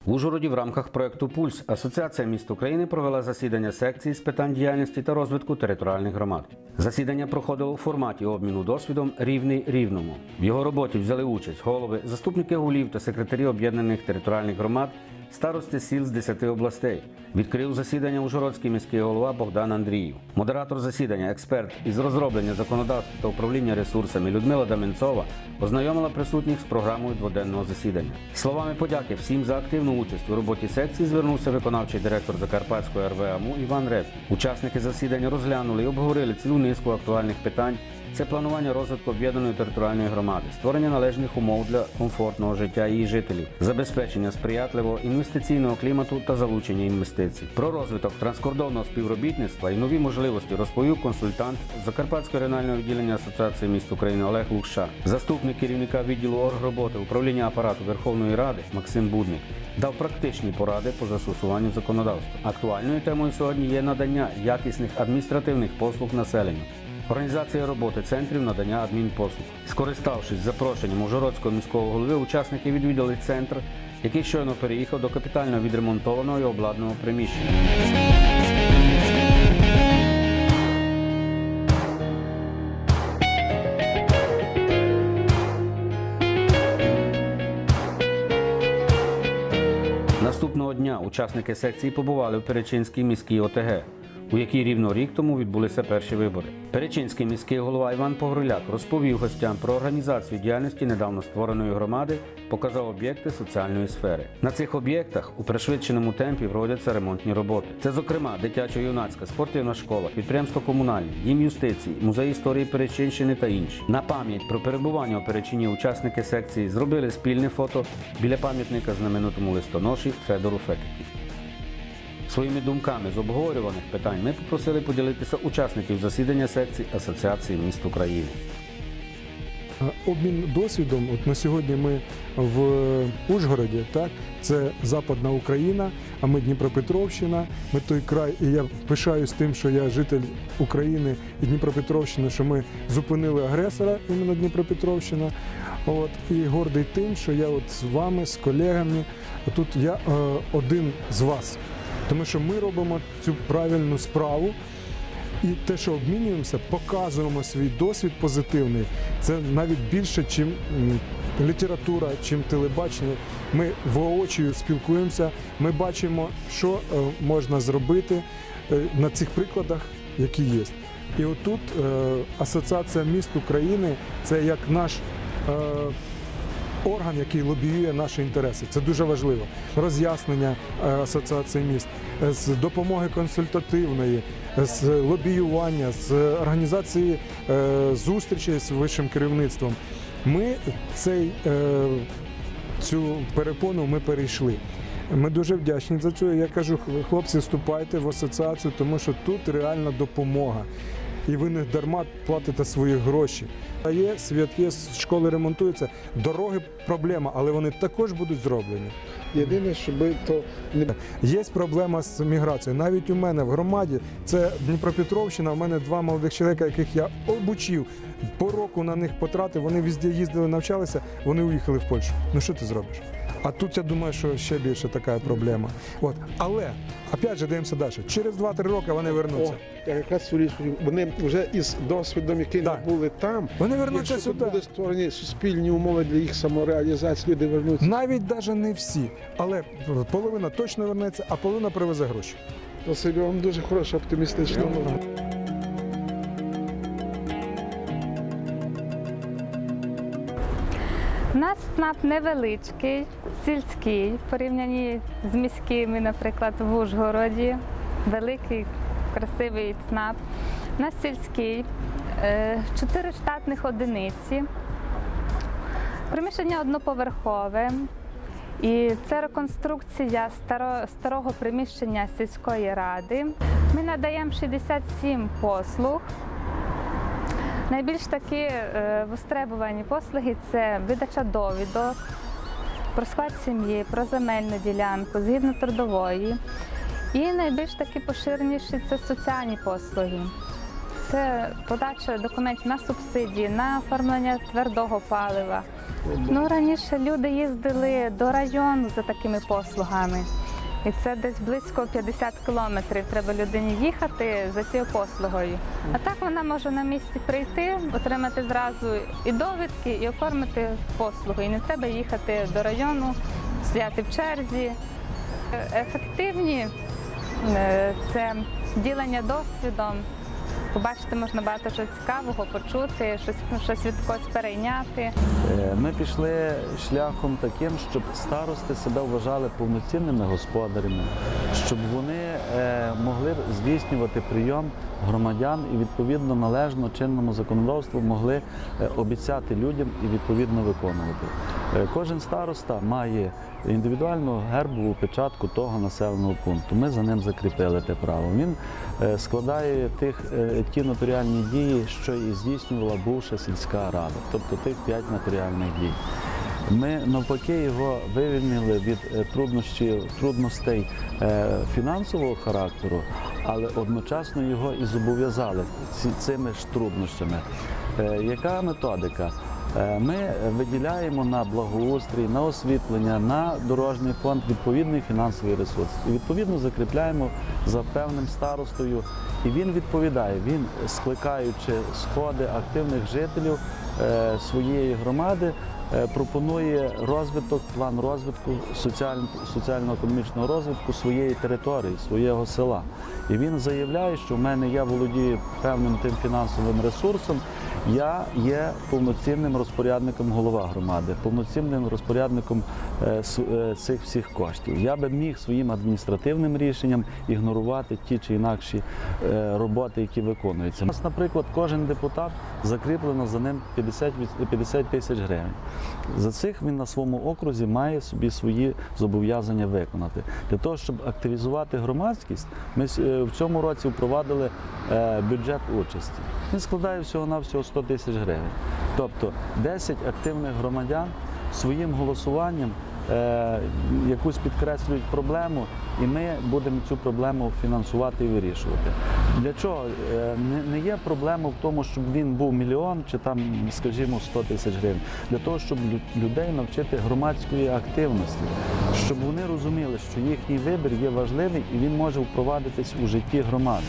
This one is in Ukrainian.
В Ужгороді в рамках проєкту «Пульс» Асоціація міст України провела засідання секції з питань діяльності та розвитку територіальних громад. Засідання проходило у форматі обміну досвідом «Рівний рівному». В його роботі взяли участь голови, заступники голів та секретарі об'єднаних територіальних громад, старости сіл з 10 областей. Відкрив засідання ужгородський міський голова Богдан Андріїв. Модератор засідання, експерт із розроблення законодавства та управління ресурсами Людмила Даменцова ознайомила присутніх з програмою дводенного засідання. Словами подяки всім за активну участь у роботі секції звернувся виконавчий директор Закарпатської РВАМУ Іван Репін. Учасники засідання розглянули і обговорили цілу низку актуальних питань. Це планування розвитку об'єднаної територіальної громади, створення належних умов для комфортного життя її жителів, забезпечення сприятливого інвестиційного клімату та залучення інвестицій. Про розвиток транскордонного співробітництва і нові можливості розповів консультант Закарпатського регіонального відділення Асоціації міст України Олег Лукша. Заступник керівника відділу оргроботи управління апарату Верховної Ради Максим Будник дав практичні поради по застосуванню законодавства. Актуальною темою сьогодні є надання якісних адміністративних послуг населенню. Організація роботи центрів надання адмінпослуг. Скориставшись запрошенням ужгородського міського голови, учасники відвідали центр, який щойно переїхав до капітально відремонтованого і обладнаного приміщення. Наступного дня учасники секції побували в Перечинській міській ОТГ, у якій рівно рік тому відбулися перші вибори. Перечинський міський голова Іван Погоріляк розповів гостям про організацію діяльності недавно створеної громади, показав об'єкти соціальної сфери. На цих об'єктах у пришвидшеному темпі проводяться ремонтні роботи. Це, зокрема, дитячо-юнацька, спортивна школа, підприємство комунальні, дім юстиції, музей історії Перечинщини та інші. На пам'ять про перебування у Перечині учасники секції зробили спільне фото біля пам'ятника знаменитому листоноші Федору Фекеті. Своїми думками з обговорюваних питань ми попросили поділитися учасників засідання секції Асоціації міст України. Обмін досвідом. От на сьогодні ми в Ужгороді, так? Це Западна Україна, а ми Дніпропетровщина. Ми той край, і я пишаюсь тим, що я житель України і Дніпропетровщини, що ми зупинили агресора, іменно Дніпропетровщина. От, і гордий тим, що я от з вами, з колегами, тут я один з вас. Тому що ми робимо цю правильну справу і те, що обмінюємося, показуємо свій досвід позитивний. Це навіть більше, ніж література, ніж телебачення. Ми воочию спілкуємося, ми бачимо, що можна зробити на цих прикладах, які є. І отут Асоціація міст України – це як наш орган, який лобіює наші інтереси. Це дуже важливо. Роз'яснення Асоціації міст, з допомоги консультативної, з лобіювання, з організації зустрічей з вищим керівництвом. Ми цю перепону ми перейшли. Ми дуже вдячні за це. Я кажу, хлопці, вступайте в асоціацію, тому що тут реальна допомога. І ви не дарма платите свої гроші. А є світ, є, школи ремонтуються, дороги – проблема, але вони також будуть зроблені. Єдине, щоб то не... Є проблема з міграцією. Навіть у мене в громаді, це Дніпропетровщина, у мене 2 молодих чоловіка, яких я обучив, по року на них потратив, вони везде їздили, навчалися, вони уїхали в Польщу. Ну що ти зробиш? А тут я думаю, що ще більше така проблема. От. Але, опять же, дивимося далі. Через 2-3 роки вони вернуться. Якраз вони вже із досвідом, який були там, вони вернуться сюди. Будуть створені суспільні умови для їх самореалізації, люди вернуться. Навіть не всі, але половина точно вернеться, а половина привезе гроші. Василь, вам дуже хороша, оптимістична нова. У нас ЦНАП невеличкий, сільський, в порівнянні з міськими, наприклад, в Ужгороді. Великий, красивий ЦНАП. У нас сільський, 4 штатних одиниці, приміщення одноповерхове. І це реконструкція старого приміщення сільської ради. Ми надаємо 67 послуг. Найбільш такі востребувані послуги – це видача довідок про склад сім'ї, про земельну ділянку, згідно трудової. І найбільш такі поширеніші – це соціальні послуги. це подача документів на субсидії, на оформлення твердого палива. Ну, раніше люди їздили до району за такими послугами. І це десь близько 50 кілометрів треба людині їхати за цією послугою. А так вона може на місці прийти, отримати зразу і довідки, і оформити послугу. І не треба їхати до району, стояти в черзі. Ефективні це ділення досвідом. Побачити можна багато чого цікавого, почути, щось від когось перейняти. Ми пішли шляхом таким, щоб старости себе вважали повноцінними господарями, щоб вони могли здійснювати прийом громадян і відповідно належно чинному законодавству могли обіцяти людям і відповідно виконувати. Кожен староста має індивідуальну гербову печатку того населеного пункту. Ми за ним закріпили те право. Він складає ті нотаріальні дії, що і здійснювала бувша сільська рада, тобто тих 5 нотаріальних дій. Ми навпаки його вивільнили від трудностей фінансового характеру, але одночасно його і зобов'язали цими ж труднощами. Яка методика? Ми виділяємо на благоустрій, на освітлення, на дорожній фонд відповідний фінансовий ресурс. І відповідно закріпляємо за певним старостою. І він відповідає, він, скликаючи сходи активних жителів своєї громади, пропонує розвиток, план розвитку, соціально-економічного розвитку своєї території, свого села. І він заявляє, що в мене я володію певним тим фінансовим ресурсом, я є повноцінним розпорядником голова громади, повноцінним розпорядником цих всіх коштів. Я би міг своїм адміністративним рішенням ігнорувати ті чи інакші роботи, які виконуються. У нас, наприклад, кожен депутат закріплено за ним 50 тисяч гривень. За цих він на своєму окрузі має собі свої зобов'язання виконати. Для того, щоб активізувати громадськість, ми в цьому році впровадили бюджет участі. Він складає всього-навсього 100 тисяч гривень. Тобто 10 активних громадян своїм голосуванням якусь підкреслюють проблему, і ми будемо цю проблему фінансувати і вирішувати. Для чого? Не є проблема в тому, щоб він був мільйон чи там, скажімо, 100 тисяч гривень. Для того, щоб людей навчити громадської активності, щоб вони розуміли, що їхній вибір є важливий і він може впровадитись у житті громади.